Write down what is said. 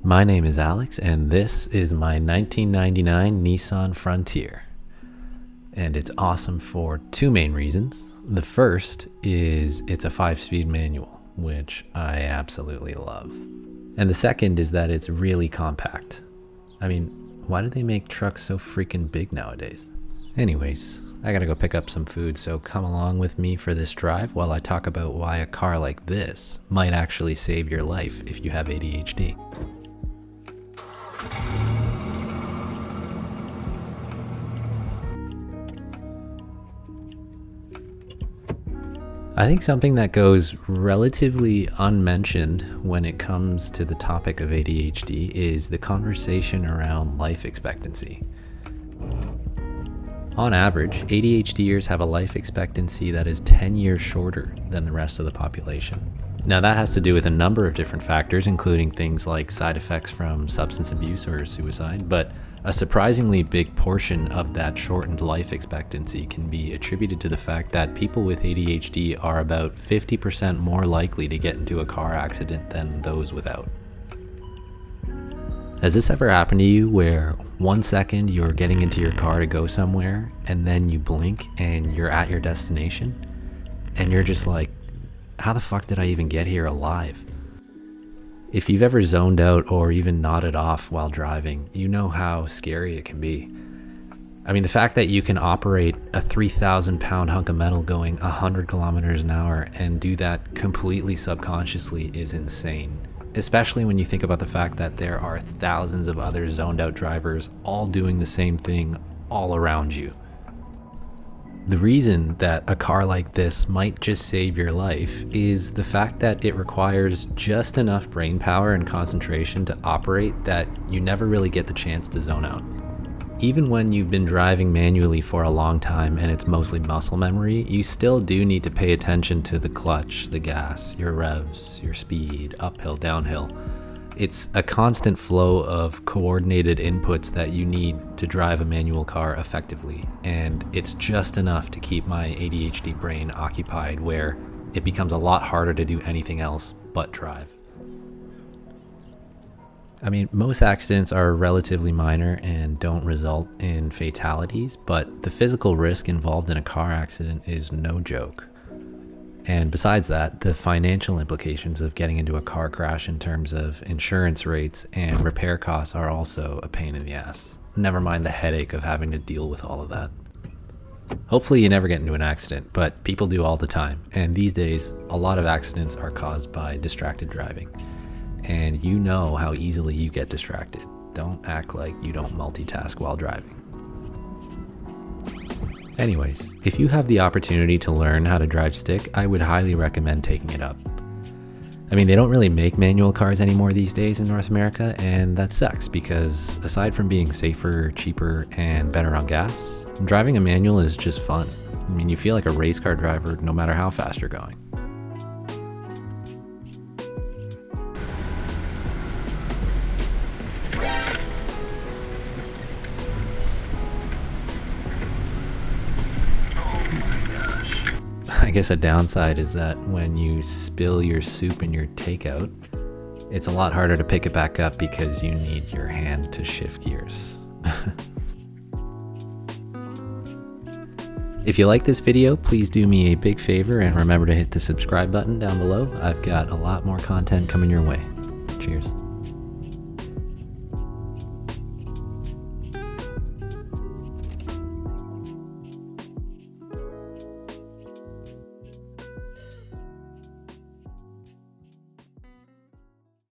My name is Alex, and this is my 1999 Nissan Frontier. And it's awesome for two main reasons. The first is it's a 5-speed manual, which I absolutely love. And the second is that it's really compact. I mean, why do they make trucks so freaking big nowadays? Anyways, I gotta go pick up some food, so come along with me for this drive while I talk about why a car like this might actually save your life if you have ADHD. I think something that goes relatively unmentioned when it comes to the topic of ADHD is the conversation around life expectancy. On average, ADHDers have a life expectancy that is 10 years shorter than the rest of the population. Now that has to do with a number of different factors, including things like side effects from substance abuse or suicide, but a surprisingly big portion of that shortened life expectancy can be attributed to the fact that people with ADHD are about 50% more likely to get into a car accident than those without. Has this ever happened to you where 1 second you're getting into your car to go somewhere and then you blink and you're at your destination and you're just like, how the fuck did I even get here alive? If you've ever zoned out or even nodded off while driving, you know how scary it can be. I mean, the fact that you can operate a 3,000-pound hunk of metal going 100 kilometers an hour and do that completely subconsciously is insane. Especially when you think about the fact that there are thousands of other zoned out drivers all doing the same thing all around you. The reason that a car like this might just save your life is the fact that it requires just enough brain power and concentration to operate that you never really get the chance to zone out. Even when you've been driving manually for a long time and it's mostly muscle memory, you still do need to pay attention to the clutch, the gas, your revs, your speed, uphill, downhill. It's a constant flow of coordinated inputs that you need to drive a manual car effectively, and it's just enough to keep my ADHD brain occupied where it becomes a lot harder to do anything else but drive. I mean, most accidents are relatively minor and don't result in fatalities, but the physical risk involved in a car accident is no joke. And besides that, the financial implications of getting into a car crash in terms of insurance rates and repair costs are also a pain in the ass. Never mind the headache of having to deal with all of that. Hopefully you never get into an accident, but people do all the time. And these days, a lot of accidents are caused by distracted driving. And you know how easily you get distracted. Don't act like you don't multitask while driving. Anyways, if you have the opportunity to learn how to drive stick, I would highly recommend taking it up. I mean, they don't really make manual cars anymore these days in North America, and that sucks because aside from being safer, cheaper, and better on gas, driving a manual is just fun. I mean, you feel like a race car driver no matter how fast you're going. I guess a downside is that when you spill your soup in your takeout, it's a lot harder to pick it back up because you need your hand to shift gears. If you like this video, please do me a big favor and remember to hit the subscribe button down below. I've got a lot more content coming your way. Cheers.